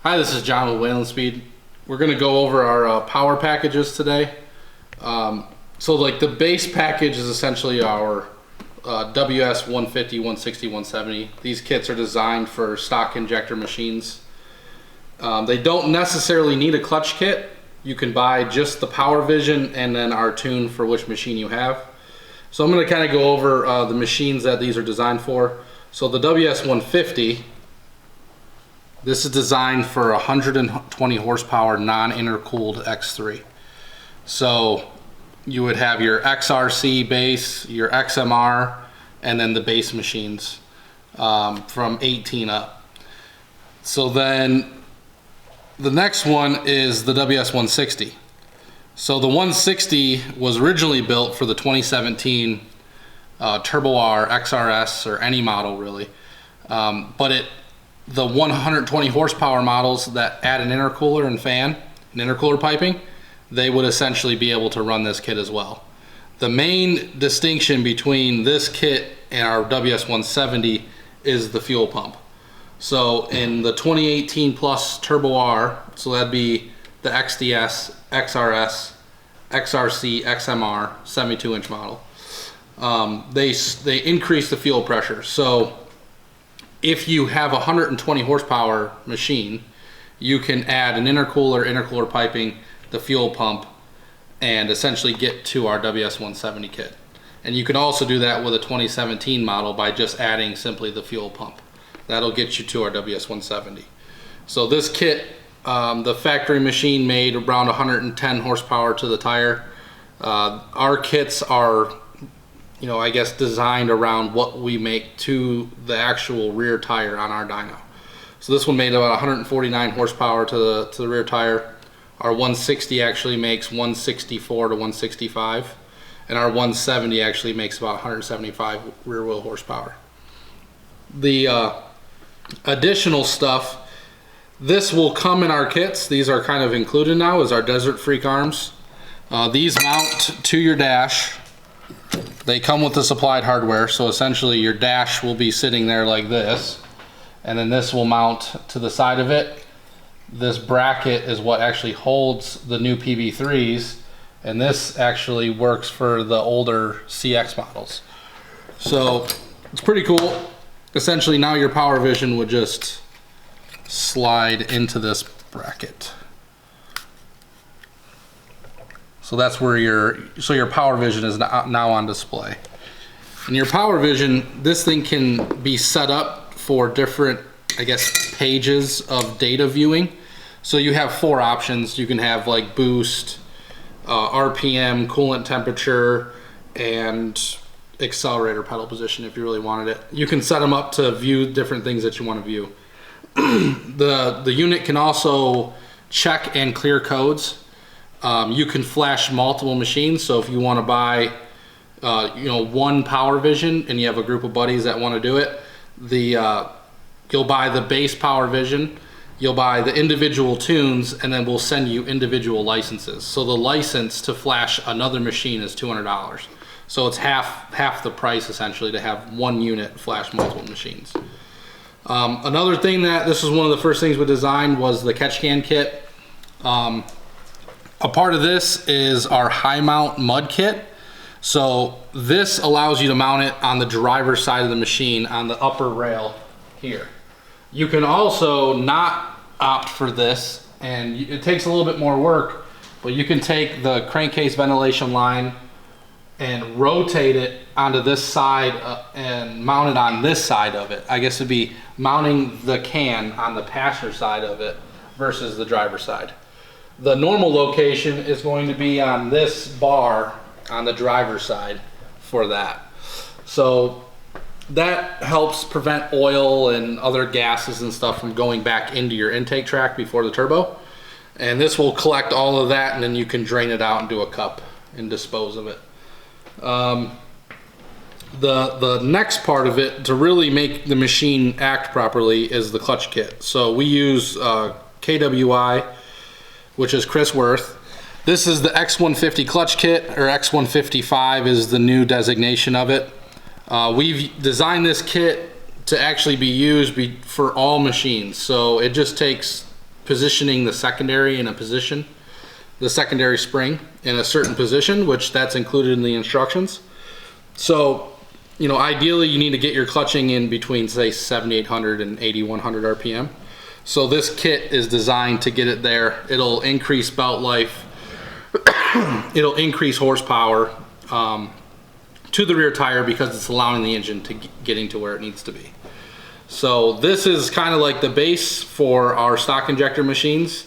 Hi, this is John with Whalen Speed. We're going to go over our power packages today. So like the base package is essentially our WS150, 160, 170. These kits are designed for stock injector machines. They don't necessarily need a clutch kit. You can buy just the power vision and then our tune for which machine you have. So I'm going to kind of go over the machines that these are designed for. So the WS150, this is designed for 120 horsepower non-intercooled X3. So you would have your XRC base, your XMR, and then the base machines from 18 up. So then the next one is the WS160. So the 160 was originally built for the 2017 Turbo R, XRS, or any model really. But the 120 horsepower models that add an intercooler and fan, an intercooler piping, they would essentially be able to run this kit as well. The main distinction between this kit and our WS170 is the fuel pump. So in the 2018 plus Turbo R, so that'd be the XDS, XRS, XRC, XMR 72-inch model, they increase the fuel pressure. So if you have a 120 horsepower machine, you can add an intercooler piping, the fuel pump, and essentially get to our WS170 kit. And you can also do that with a 2017 model by just adding simply the fuel pump. That'll get you to our WS170. So this kit, the factory machine made around 110 horsepower to the tire. Our kits are, I guess, designed around what we make to the actual rear tire on our dyno. So this one made about 149 horsepower to the rear tire. Our 160 actually makes 164 to 165, and our 170 actually makes about 175 rear wheel horsepower. The additional stuff, this will come in our kits. These are kind of included now, is our Desert Freak arms. These mount to your dash. They come with the supplied hardware, so essentially your dash will be sitting there like this, and then this will mount to the side of it. This bracket is what actually holds the new PV3s, and this actually works for the older CX models. So it's pretty cool. Essentially now your power vision would just slide into this bracket. So that's where your power vision is now on display. And your power vision, this thing can be set up for different, I guess, pages of data viewing. So you have 4 options. You can have like boost, RPM, coolant temperature, and accelerator pedal position if you really wanted it. You can set them up to view different things that you want to view. The unit can also check and clear codes. You can flash multiple machines, so if you want to buy one power vision and you have a group of buddies that want to do it, you'll buy the base power vision, you'll buy the individual tunes, and then we'll send you individual licenses. So the license to flash another machine is $200. So it's half the price essentially to have one unit flash multiple machines. Another thing this was one of the first things we designed was the catch can kit. A part of this is our high mount mud kit. So this allows you to mount it on the driver's side of the machine on the upper rail here. You can also not opt for this, and it takes a little bit more work, but you can take the crankcase ventilation line and rotate it onto this side and mount it on this side of it. I guess it'd be mounting the can on the passenger side of it versus the driver's side. The normal location is going to be on this bar on the driver's side for that. So that helps prevent oil and other gases and stuff from going back into your intake tract before the turbo. And this will collect all of that, and then you can drain it out into a cup and dispose of it. The next part of it to really make the machine act properly is the clutch kit. So we use KWI, which is Chris Worth. This is the X150 clutch kit, or X155 is the new designation of it. We've designed this kit to actually be used for all machines. So it just takes positioning the secondary in a position, the secondary spring in a certain position, which that's included in the instructions. So, you know, ideally you need to get your clutching in between, say, 7,800 and 8,100 RPM. So this kit is designed to get it there. It'll increase belt life. It'll increase horsepower to the rear tire because it's allowing the engine to getting to where it needs to be. So this is kind of like the base for our stock injector machines.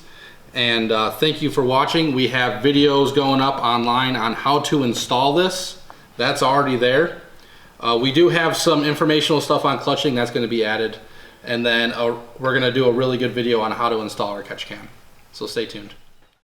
And thank you for watching. We have videos going up online on how to install this. That's already there. We do have some informational stuff on clutching that's going to be added. And then we're going to do a really good video on how to install our catch cam. So stay tuned.